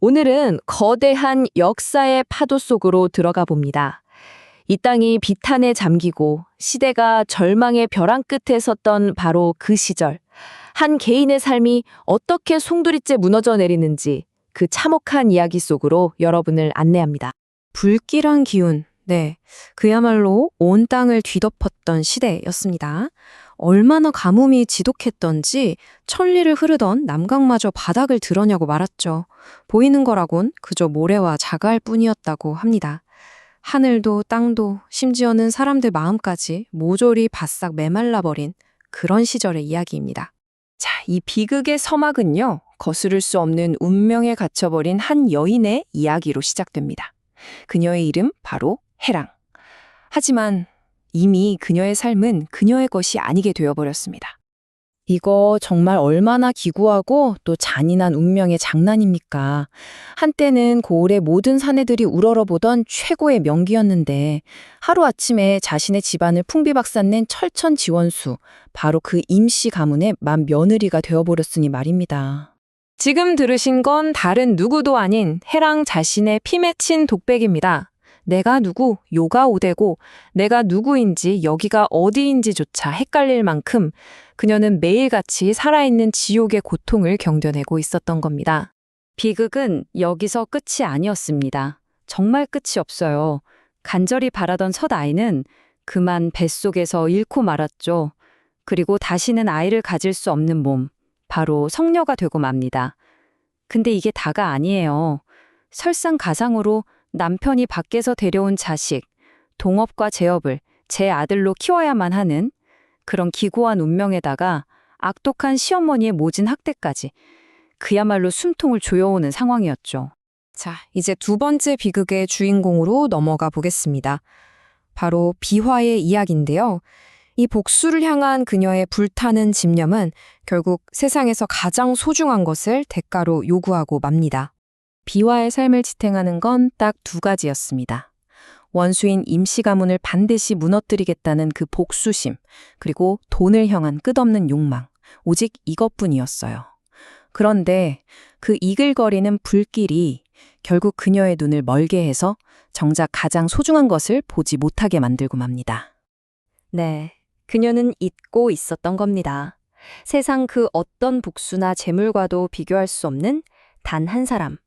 오늘은 거대한 역사의 파도 속으로 들어가 봅니다. 이 땅이 비탄에 잠기고 시대가 절망의 벼랑 끝에 섰던 바로 그 시절, 한 개인의 삶이 어떻게 송두리째 무너져 내리는지 그 참혹한 이야기 속으로 여러분을 안내합니다. 불길한 기운, 네, 그야말로 온 땅을 뒤덮었던 시대였습니다. 얼마나 가뭄이 지독했던지 천리를 흐르던 남강마저 바닥을 드러냐고 말았죠. 보이는 거라곤 그저 모래와 자갈 뿐이었다고 합니다. 하늘도 땅도 심지어는 사람들 마음까지 모조리 바싹 메말라버린 그런 시절의 이야기입니다. 자, 이 비극의 서막은요, 거스를 수 없는 운명에 갇혀버린 한 여인의 이야기로 시작됩니다. 그녀의 이름 바로 해랑. 하지만 이미 그녀의 삶은 그녀의 것이 아니게 되어버렸습니다. 이거 정말 얼마나 기구하고 또 잔인한 운명의 장난입니까? 한때는 고을의 모든 사내들이 우러러보던 최고의 명기였는데 하루아침에 자신의 집안을 풍비박산낸 철천지원수, 바로 그 임씨 가문의 맏 며느리가 되어버렸으니 말입니다. 지금 들으신 건 다른 누구도 아닌 해랑 자신의 피 맺힌 독백입니다. 내가 누구, 요가 오대고 내가 누구인지 여기가 어디인지조차 헷갈릴 만큼 그녀는 매일같이 살아있는 지옥의 고통을 견뎌내고 있었던 겁니다. 비극은 여기서 끝이 아니었습니다. 정말 끝이 없어요. 간절히 바라던 첫 아이는 그만 뱃속에서 잃고 말았죠. 그리고 다시는 아이를 가질 수 없는 몸, 바로 성녀가 되고 맙니다. 근데 이게 다가 아니에요. 설상가상으로 남편이 밖에서 데려온 자식, 동업과 제업을 제 아들로 키워야만 하는 그런 기고한 운명에다가 악독한 시어머니의 모진 학대까지, 그야말로 숨통을 조여오는 상황이었죠. 자, 이제 두 번째 비극의 주인공으로 넘어가 보겠습니다. 바로 비화의 이야기인데요. 이 복수를 향한 그녀의 불타는 집념은 결국 세상에서 가장 소중한 것을 대가로 요구하고 맙니다. 비화의 삶을 지탱하는 건 딱 두 가지였습니다. 원수인 임씨 가문을 반드시 무너뜨리겠다는 그 복수심, 그리고 돈을 향한 끝없는 욕망, 오직 이것뿐이었어요. 그런데 그 이글거리는 불길이 결국 그녀의 눈을 멀게 해서 정작 가장 소중한 것을 보지 못하게 만들고 맙니다. 네, 그녀는 잊고 있었던 겁니다. 세상 그 어떤 복수나 재물과도 비교할 수 없는 단 한 사람.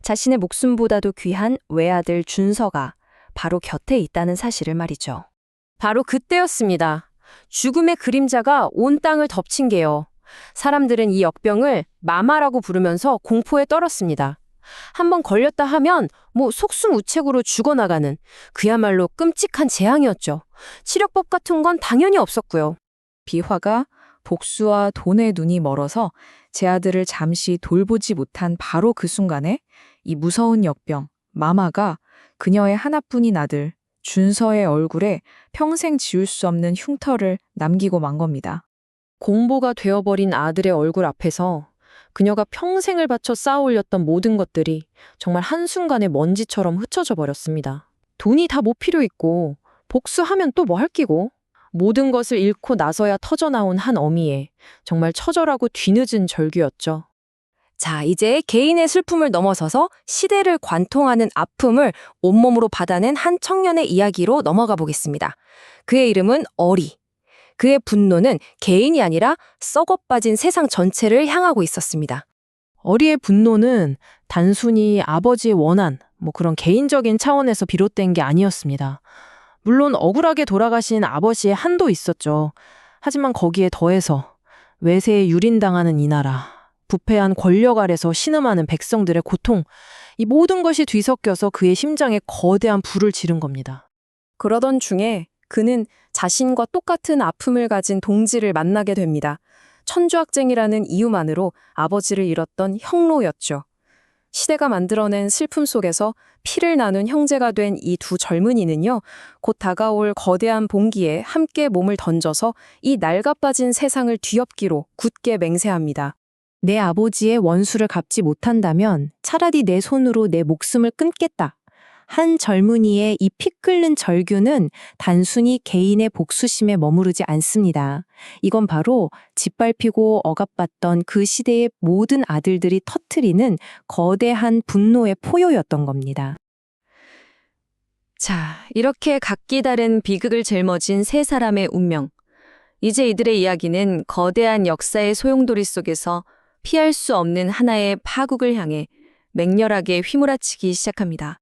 자신의 목숨보다도 귀한 외아들 준서가 바로 곁에 있다는 사실을 말이죠. 바로 그때였습니다. 죽음의 그림자가 온 땅을 덮친 게요. 사람들은 이 역병을 마마라고 부르면서 공포에 떨었습니다. 한번 걸렸다 하면 속수무책으로 죽어나가는 그야말로 끔찍한 재앙이었죠. 치료법 같은 건 당연히 없었고요. 비화가 복수와 돈에 눈이 멀어서 제 아들을 잠시 돌보지 못한 바로 그 순간에 이 무서운 역병, 마마가 그녀의 하나뿐인 아들, 준서의 얼굴에 평생 지울 수 없는 흉터를 남기고 만 겁니다. 공보가 되어버린 아들의 얼굴 앞에서 그녀가 평생을 바쳐 쌓아올렸던 모든 것들이 정말 한순간에 먼지처럼 흩어져 버렸습니다. 돈이 다 못 필요 있고 복수하면 또 뭐 할 끼고, 모든 것을 잃고 나서야 터져나온 한 어미의 정말 처절하고 뒤늦은 절규였죠. 자, 이제 개인의 슬픔을 넘어서서 시대를 관통하는 아픔을 온몸으로 받아낸 한 청년의 이야기로 넘어가 보겠습니다. 그의 이름은 어리. 그의 분노는 개인이 아니라 썩어빠진 세상 전체를 향하고 있었습니다. 어리의 분노는 단순히 아버지의 원한, 그런 개인적인 차원에서 비롯된 게 아니었습니다. 물론 억울하게 돌아가신 아버지의 한도 있었죠. 하지만 거기에 더해서 외세에 유린당하는 이 나라, 부패한 권력 아래서 신음하는 백성들의 고통, 이 모든 것이 뒤섞여서 그의 심장에 거대한 불을 지른 겁니다. 그러던 중에 그는 자신과 똑같은 아픔을 가진 동지를 만나게 됩니다. 천주학쟁이라는 이유만으로 아버지를 잃었던 형로였죠. 시대가 만들어낸 슬픔 속에서 피를 나눈 형제가 된 이 두 젊은이는요, 곧 다가올 거대한 봉기에 함께 몸을 던져서 이 낡아빠진 세상을 뒤엎기로 굳게 맹세합니다. 내 아버지의 원수를 갚지 못한다면 차라리 내 손으로 내 목숨을 끊겠다. 한 젊은이의 이 피 끓는 절규는 단순히 개인의 복수심에 머무르지 않습니다. 이건 바로 짓밟히고 억압받던 그 시대의 모든 아들들이 터뜨리는 거대한 분노의 포효였던 겁니다. 자, 이렇게 각기 다른 비극을 짊어진 세 사람의 운명. 이제 이들의 이야기는 거대한 역사의 소용돌이 속에서 피할 수 없는 하나의 파국을 향해 맹렬하게 휘몰아치기 시작합니다.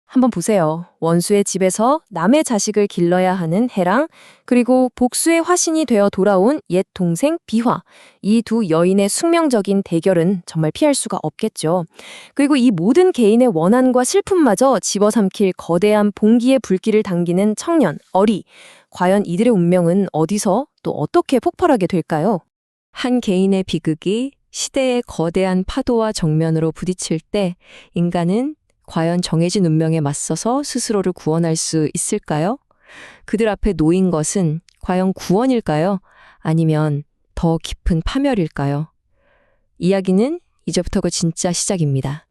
한번 보세요. 원수의 집에서 남의 자식을 길러야 하는 해랑, 그리고 복수의 화신이 되어 돌아온 옛 동생 비화. 이 두 여인의 숙명적인 대결은 정말 피할 수가 없겠죠. 그리고 이 모든 개인의 원한과 슬픔마저 집어삼킬 거대한 봉기의 불길을 당기는 청년, 어리. 과연 이들의 운명은 어디서 또 어떻게 폭발하게 될까요? 한 개인의 비극이 시대의 거대한 파도와 정면으로 부딪힐 때 인간은 과연 정해진 운명에 맞서서 스스로를 구원할 수 있을까요? 그들 앞에 놓인 것은 과연 구원일까요? 아니면 더 깊은 파멸일까요? 이야기는 이제부터가 진짜 시작입니다.